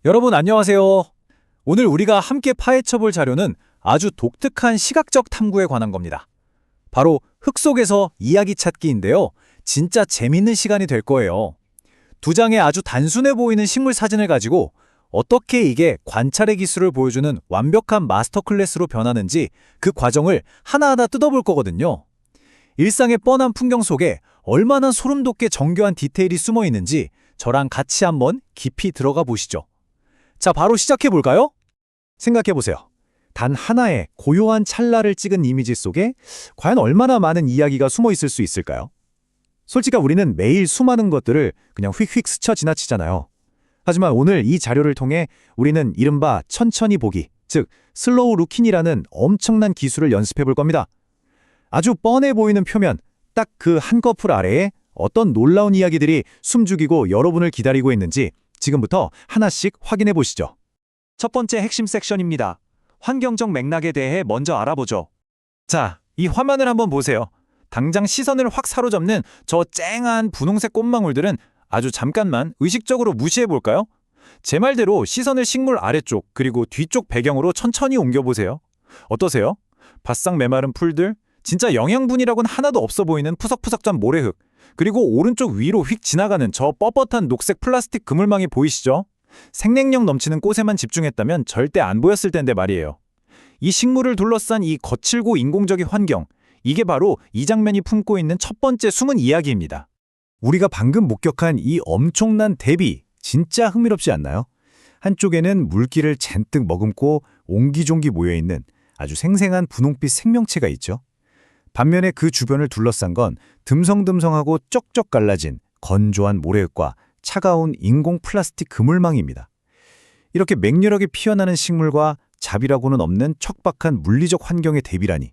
여러분 안녕하세요. 오늘 우리가 함께 파헤쳐볼 자료는 아주 독특한 시각적 탐구에 관한 겁니다. 바로 흙 속에서 이야기 찾기인데요. 진짜 재밌는 시간이 될 거예요. 두 장의 아주 단순해 보이는 식물 사진을 가지고 어떻게 이게 관찰의 기술을 보여주는 완벽한 마스터 클래스로 변하는지 그 과정을 하나하나 뜯어볼 거거든요. 일상의 뻔한 풍경 속에 얼마나 소름 돋게 정교한 디테일이 숨어 있는지 저랑 같이 한번 깊이 들어가 보시죠. 자, 바로 시작해 볼까요? 생각해 보세요. 단 하나의 고요한 찰나를 찍은 이미지 속에 과연 얼마나 많은 이야기가 숨어 있을 수 있을까요? 솔직히 우리는 매일 수많은 것들을 그냥 휙휙 스쳐 지나치잖아요. 하지만 오늘 이 자료를 통해 우리는 이른바 천천히 보기, 즉 슬로우 루킹이라는 엄청난 기술을 연습해 볼 겁니다. 아주 뻔해 보이는 표면, 딱 그 한꺼풀 아래에 어떤 놀라운 이야기들이 숨죽이고 여러분을 기다리고 있는지 지금부터 하나씩 확인해 보시죠. 첫 번째 핵심 섹션입니다. 환경적 맥락에 대해 먼저 알아보죠. 자, 이 화면을 한번 보세요. 당장 시선을 확 사로잡는 저 쨍한 분홍색 꽃망울들은 아주 잠깐만 의식적으로 무시해 볼까요? 제 말대로 시선을 식물 아래쪽 그리고 뒤쪽 배경으로 천천히 옮겨보세요. 어떠세요? 바싹 메마른 풀들, 진짜 영양분이라고는 하나도 없어 보이는 푸석푸석한 모래흙, 그리고 오른쪽 위로 휙 지나가는 저 뻣뻣한 녹색 플라스틱 그물망이 보이시죠? 생명력 넘치는 꽃에만 집중했다면 절대 안 보였을 텐데 말이에요. 이 식물을 둘러싼 이 거칠고 인공적인 환경, 이게 바로 이 장면이 품고 있는 첫 번째 숨은 이야기입니다. 우리가 방금 목격한 이 엄청난 대비, 진짜 흥미롭지 않나요? 한쪽에는 물기를 잔뜩 머금고 옹기종기 모여있는 아주 생생한 분홍빛 생명체가 있죠. 반면에 그 주변을 둘러싼 건 듬성듬성하고 쩍쩍 갈라진 건조한 모래흙과 차가운 인공 플라스틱 그물망입니다. 이렇게 맹렬하게 피어나는 식물과 잡이라고는 없는 척박한 물리적 환경의 대비라니,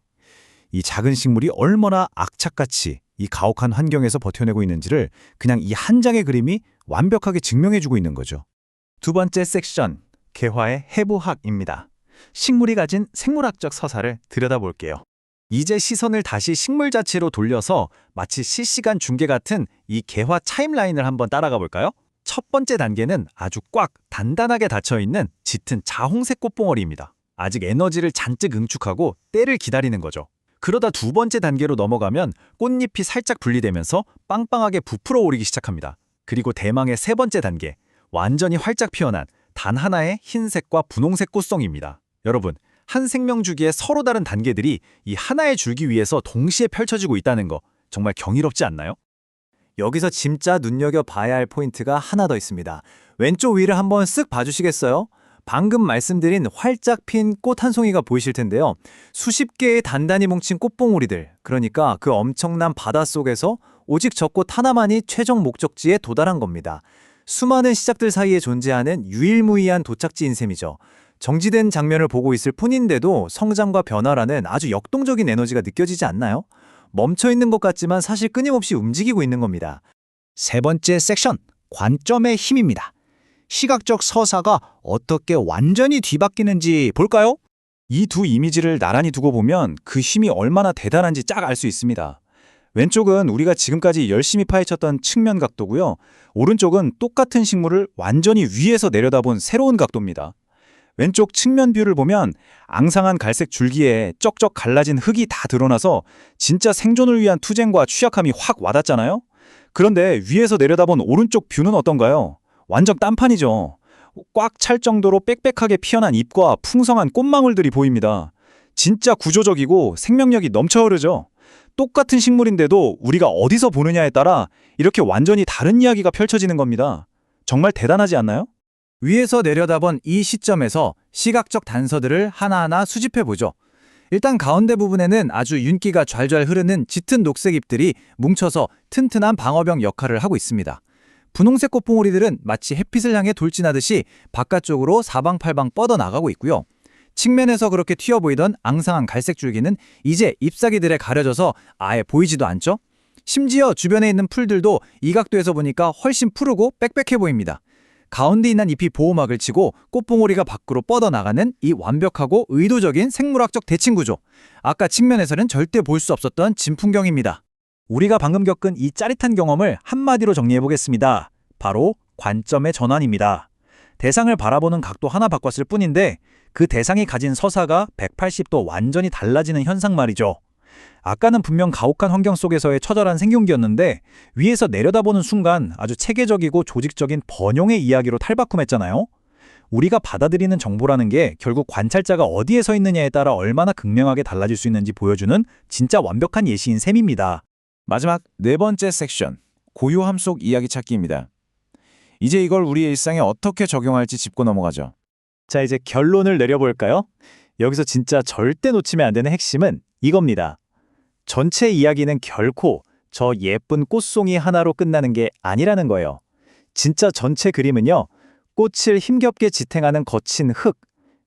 이 작은 식물이 얼마나 악착같이 이 가혹한 환경에서 버텨내고 있는지를 그냥 이 한 장의 그림이 완벽하게 증명해주고 있는 거죠. 두 번째 섹션, 개화의 해부학입니다. 식물이 가진 생물학적 서사를 들여다볼게요. 이제 시선을 다시 식물 자체로 돌려서 마치 실시간 중계 같은 이 개화 타임라인을 한번 따라가 볼까요? 첫 번째 단계는 아주 꽉 단단하게 닫혀있는 짙은 자홍색 꽃봉오리입니다. 아직 에너지를 잔뜩 응축하고 때를 기다리는 거죠. 그러다 두 번째 단계로 넘어가면 꽃잎이 살짝 분리되면서 빵빵하게 부풀어 오르기 시작합니다. 그리고 대망의 세 번째 단계, 완전히 활짝 피어난 단 하나의 흰색과 분홍색 꽃송이입니다. 여러분, 한 생명주기의 서로 다른 단계들이 이 하나의 줄기 위에서 동시에 펼쳐지고 있다는 거 정말 경이롭지 않나요? 여기서 진짜 눈여겨봐야 할 포인트가 하나 더 있습니다. 왼쪽 위를 한번 쓱 봐주시겠어요? 방금 말씀드린 활짝 핀 꽃 한 송이가 보이실 텐데요. 수십 개의 단단히 뭉친 꽃봉오리들, 그러니까 그 엄청난 바닷속에서 오직 저 꽃 하나만이 최종 목적지에 도달한 겁니다. 수많은 시작들 사이에 존재하는 유일무이한 도착지인 셈이죠. 정지된 장면을 보고 있을 뿐인데도 성장과 변화라는 아주 역동적인 에너지가 느껴지지 않나요? 멈춰있는 것 같지만 사실 끊임없이 움직이고 있는 겁니다. 세 번째 섹션, 관점의 힘입니다. 시각적 서사가 어떻게 완전히 뒤바뀌는지 볼까요? 이 두 이미지를 나란히 두고 보면 그 힘이 얼마나 대단한지 쫙 알 수 있습니다. 왼쪽은 우리가 지금까지 열심히 파헤쳤던 측면 각도고요. 오른쪽은 똑같은 식물을 완전히 위에서 내려다본 새로운 각도입니다. 왼쪽 측면 뷰를 보면 앙상한 갈색 줄기에 쩍쩍 갈라진 흙이 다 드러나서 진짜 생존을 위한 투쟁과 취약함이 확 와닿잖아요? 그런데 위에서 내려다본 오른쪽 뷰는 어떤가요? 완전 딴판이죠. 꽉 찰 정도로 빽빽하게 피어난 잎과 풍성한 꽃망울들이 보입니다. 진짜 구조적이고 생명력이 넘쳐 흐르죠. 똑같은 식물인데도 우리가 어디서 보느냐에 따라 이렇게 완전히 다른 이야기가 펼쳐지는 겁니다. 정말 대단하지 않나요? 위에서 내려다본 이 시점에서 시각적 단서들을 하나하나 수집해보죠. 일단 가운데 부분에는 아주 윤기가 좔좔 흐르는 짙은 녹색 잎들이 뭉쳐서 튼튼한 방어벽 역할을 하고 있습니다. 분홍색 꽃봉오리들은 마치 햇빛을 향해 돌진하듯이 바깥쪽으로 사방팔방 뻗어나가고 있고요. 측면에서 그렇게 튀어보이던 앙상한 갈색 줄기는 이제 잎사귀들에 가려져서 아예 보이지도 않죠? 심지어 주변에 있는 풀들도 이 각도에서 보니까 훨씬 푸르고 빽빽해 보입니다. 가운데 있는 잎이 보호막을 치고 꽃봉오리가 밖으로 뻗어나가는 이 완벽하고 의도적인 생물학적 대칭 구조. 아까 측면에서는 절대 볼 수 없었던 진풍경입니다. 우리가 방금 겪은 이 짜릿한 경험을 한마디로 정리해보겠습니다. 바로 관점의 전환입니다. 대상을 바라보는 각도 하나 바꿨을 뿐인데 그 대상이 가진 서사가 180도 완전히 달라지는 현상 말이죠. 아까는 분명 가혹한 환경 속에서의 처절한 생존기였는데 위에서 내려다보는 순간 아주 체계적이고 조직적인 번영의 이야기로 탈바꿈했잖아요. 우리가 받아들이는 정보라는 게 결국 관찰자가 어디에 서 있느냐에 따라 얼마나 극명하게 달라질 수 있는지 보여주는 진짜 완벽한 예시인 셈입니다. 마지막 네 번째 섹션, 고요함 속 이야기 찾기입니다. 이제 이걸 우리의 일상에 어떻게 적용할지 짚고 넘어가죠. 자, 이제 결론을 내려볼까요? 여기서 진짜 절대 놓치면 안 되는 핵심은 이겁니다. 전체 이야기는 결코 저 예쁜 꽃송이 하나로 끝나는 게 아니라는 거예요. 진짜 전체 그림은요, 꽃을 힘겹게 지탱하는 거친 흙,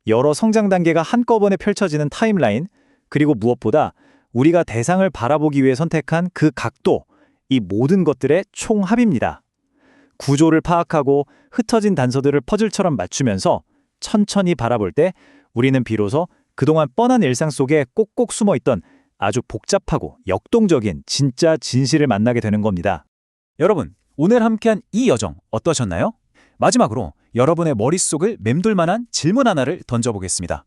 여러 성장 단계가 한꺼번에 펼쳐지는 타임라인, 그리고 무엇보다 우리가 대상을 바라보기 위해 선택한 그 각도, 이 모든 것들의 총합입니다. 구조를 파악하고 흩어진 단서들을 퍼즐처럼 맞추면서 천천히 바라볼 때 우리는 비로소 그동안 뻔한 일상 속에 꼭꼭 숨어있던 아주 복잡하고 역동적인 진짜 진실을 만나게 되는 겁니다. 여러분, 오늘 함께한 이 여정 어떠셨나요? 마지막으로 여러분의 머릿속을 맴돌 만한 질문 하나를 던져보겠습니다.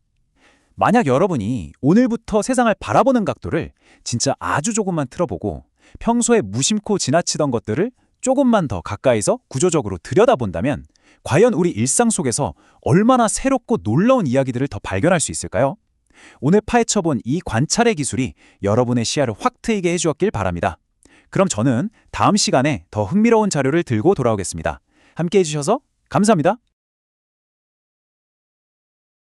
만약 여러분이 오늘부터 세상을 바라보는 각도를 진짜 아주 조금만 틀어보고 평소에 무심코 지나치던 것들을 조금만 더 가까이서 구조적으로 들여다본다면 과연 우리 일상 속에서 얼마나 새롭고 놀라운 이야기들을 더 발견할 수 있을까요? 오늘 파헤쳐본 이 관찰의 기술이 여러분의 시야를 확 트이게 해주었길 바랍니다. 그럼 저는 다음 시간에 더 흥미로운 자료를 들고 돌아오겠습니다. 함께 해주셔서 감사합니다.